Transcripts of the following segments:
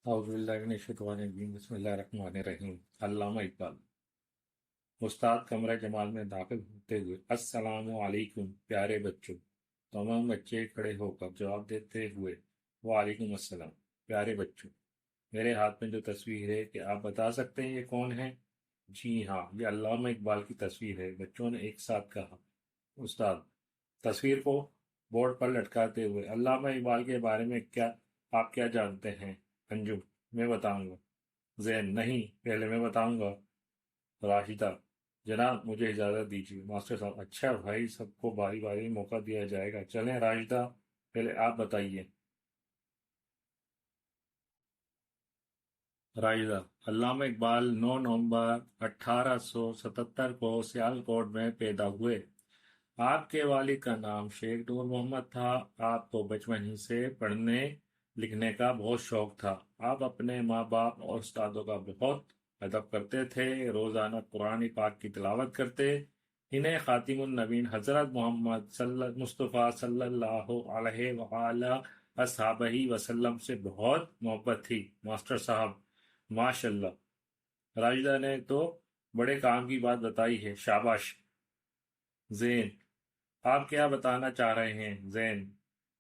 बिस्मिल्लाहिर्रहमानिर्रहीम। अल्लामा इकबाल। उस्ताद कमरा जमाल में दाखिल होते हुए अस्सलामु अलैकुम प्यारे बच्चों। तमाम बच्चे खड़े होकर जवाब देते हुए वालेकुम अस्सलाम। प्यारे बच्चों, मेरे हाथ में जो तस्वीर है, क्या आप बता सकते हैं ये कौन है? जी हाँ, ये अल्लामा इकबाल की तस्वीर है, बच्चों ने एक साथ कहा। उस्ताद, तस्वीर को बोर्ड पर लटकाते हुए, अल्लामा इकबाल के बारे में क्या आप क्या जानते हैं? अंजुम, मैं बताऊंगा। ज़ैन, नहीं, पहले मैं बताऊंगा। राशिदा, जनाब मुझे इजाज़त दीजिए। मास्टर साहब, अच्छा भाई, सबको बारी बारी मौका दिया जाएगा। चलें राशिदा, पहले आप बताइए। राशिदा, अल्लामा इकबाल 9 नवंबर 1877 को सियालकोट में पैदा हुए। आपके वालिद का नाम शेख नूर मोहम्मद था। आपको बचपन ही से पढ़ने लिखने का बहुत शौक था। आप अपने माँ बाप और उस्तादों का बहुत अदब करते थे। रोजाना कुरान पाक की तिलावत करते। इन्हें खातिमुन नबीन हजरत मोहम्मद मुस्तफ़ा सल्लल्लाहु अलैहि अस्हाबही वसल्लम से बहुत मोहब्बत थी। मास्टर साहब, माशाल्लाह। राजिदा ने तो बड़े काम की बात बताई है, शाबाश। जैन, आप क्या बताना चाह रहे हैं? जैन,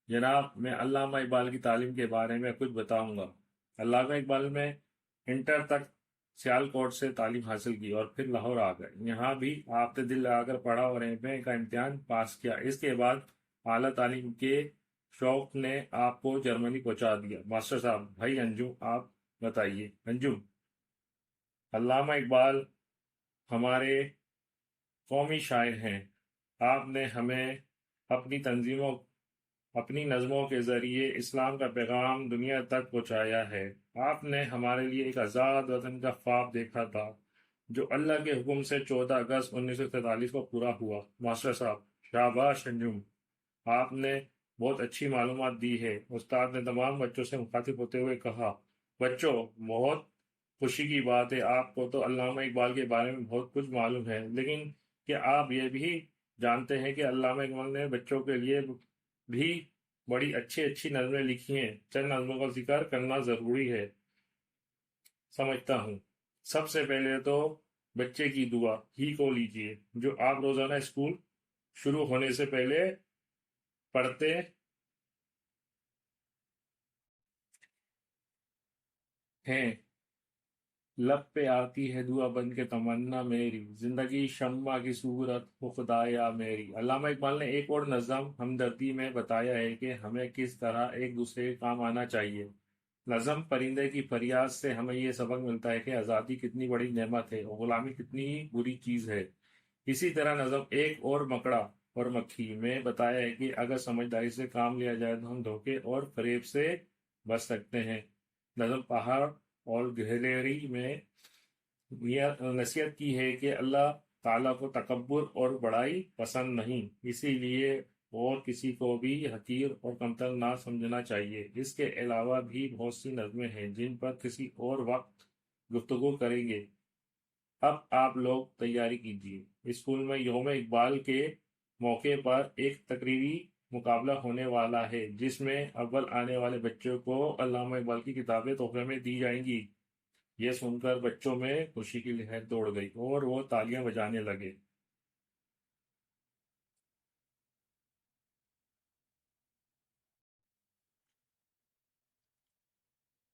जनाब मैं अल्लामा इकबाल की तालीम के बारे में कुछ बताऊंगा। अल्लामा इकबाल में इंटर तक सियालकोट से तालीम हासिल की और फिर लाहौर आ गए। यहाँ भी आपने दिल लगाकर पढ़ा और एमए का इम्तिहान पास किया। इसके बाद आला तालीम के शौक ने आपको जर्मनी पहुंचा दिया। मास्टर साहब, भाई अंजुम, आप बताइए। अंजुम, अल्लामा इकबाल हमारे कौमी शायर हैं। आपने हमें अपनी तंजीमों अपनी नज़मों के जरिए इस्लाम का पैगाम दुनिया तक पहुंचाया है। आपने हमारे लिए एक आज़ाद वतन का ख्वाब देखा था, जो अल्लाह के हुक्म से 14 अगस्त 1947 को पूरा हुआ। मास्टर साहब, शाबाश अंजुम, आपने बहुत अच्छी मालूमात दी है। उस्ताद ने तमाम बच्चों से मुखातिब होते हुए कहा, बच्चों, बहुत खुशी की बात है, आपको तो अल्लामा इकबाल के बारे में बहुत कुछ मालूम है, लेकिन क्या आप ये भी जानते हैं कि अल्लामा इकबाल ने बच्चों के लिए भी बड़ी अच्छी अच्छी नज़में लिखी हैं? चंद नज़मों का जिक्र करना ज़रूरी है, समझता हूँ। सबसे पहले तो बच्चे की दुआ ही को लीजिए, जो आप रोज़ाना स्कूल शुरू होने से पहले पढ़ते हैं। लब पे आती है दुआ बन के तमन्ना मेरी, जिंदगी शम्मा की सूरत हो खुदाया मेरी। अल्लामा इकबाल ने एक और नज़म हमदर्दी में बताया है कि हमें किस तरह एक दूसरे के काम आना चाहिए। नज़म परिंदे की फरियाद से हमें ये सबक मिलता है कि आज़ादी कितनी बड़ी नेमत है और गुलामी कितनी ही बुरी चीज़ है। इसी तरह नज़म एक और मकड़ा और मक्खी में बताया है कि अगर समझदारी से काम लिया जाए तो हम धोखे और फरेब से बच सकते हैं। नज़म पहाड़ और गहलेरी में नसीहत की है कि अल्लाह ताला को तकब्बुर और बड़ाई पसंद नहीं, इसीलिए और किसी को भी हकीर और कमतर ना समझना चाहिए। इसके अलावा भी बहुत सी नज़में हैं जिन पर किसी और वक्त गुफ्तगू करेंगे। अब आप लोग तैयारी कीजिए। स्कूल में यौम इकबाल के मौके पर एक तकरीरी मुकाबला होने वाला है, जिसमें अव्वल आने वाले बच्चों को अल्लामा इकबाल की किताबें तोहफे में दी जाएंगी। यह सुनकर बच्चों में खुशी की लहर दौड़ गई और वो तालियां बजाने लगे।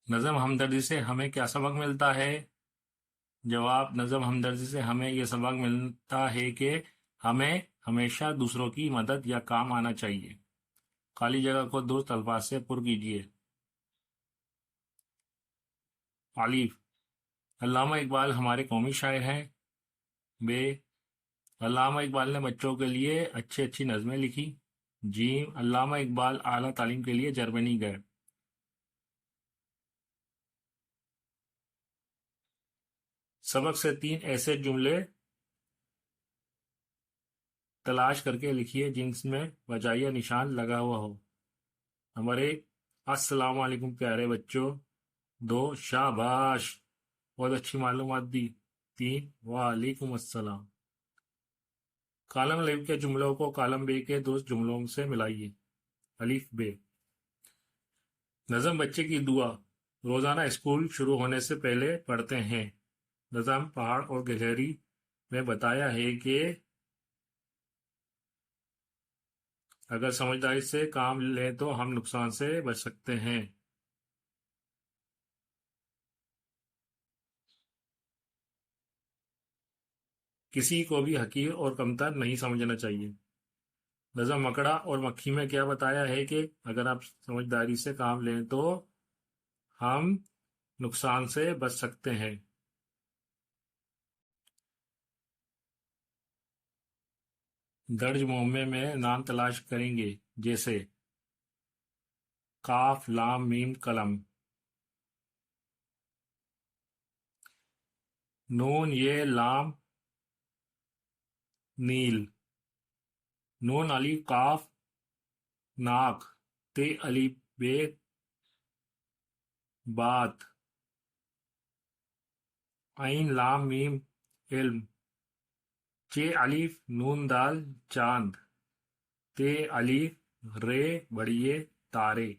नज़म हमदर्दी से हमें क्या सबक मिलता है? जवाब, नज़म हमदर्दी से हमें यह सबक मिलता है कि हमें हमेशा दूसरों की मदद या काम आना चाहिए। खाली जगह को दोस्त अल्फाज से पुर कीजिए। आलिफ, अल्लामा इकबाल हमारे कौमी शायर हैं। बे, अल्लामा इकबाल ने बच्चों के लिए अच्छी अच्छी नज़में लिखी। जी, अल्लामा इकबाल आला तालीम के लिए जर्मनी गए। सबक से तीन ऐसे जुमले तलाश करके लिखिए जिनमें वजाइया निशान लगा हुआ हो। नंबर एक, अस्सलाम वालेकुम प्यारे बच्चों। दो, शाबाश, बहुत अच्छी मालूमात दी। तीन, वालेकुम अस्सलाम। कॉलम अलिफ के जुमलों को कॉलम बे के दोस्त जुमलों से मिलाइए। अलिफ बे, नज़म बच्चे की दुआ। روزانہ اسکول شروع ہونے سے پہلے پڑھتے ہیں۔ نظم پہاڑ اور گہری میں بتایا ہے کہ اگر سمجھداری سے کام لیں تو ہم نقصان سے بچ سکتے ہیں۔ کسی کو بھی حقیر اور کمتر نہیں سمجھنا چاہیے۔ نظم مکڑا اور مکھی میں کیا بتایا ہے کہ اگر آپ سمجھداری سے کام لیں تو ہم نقصان سے بچ سکتے ہیں۔ درج معمے میں نام تلاش کریں گے، جیسے کاف لام میم قلم، نون یہ لام نیل، نون الف کاف ناک، تے الف بے بات، عین لام میم علم، چے الف نون دال چاند، تے الف رے بڑیے تارے۔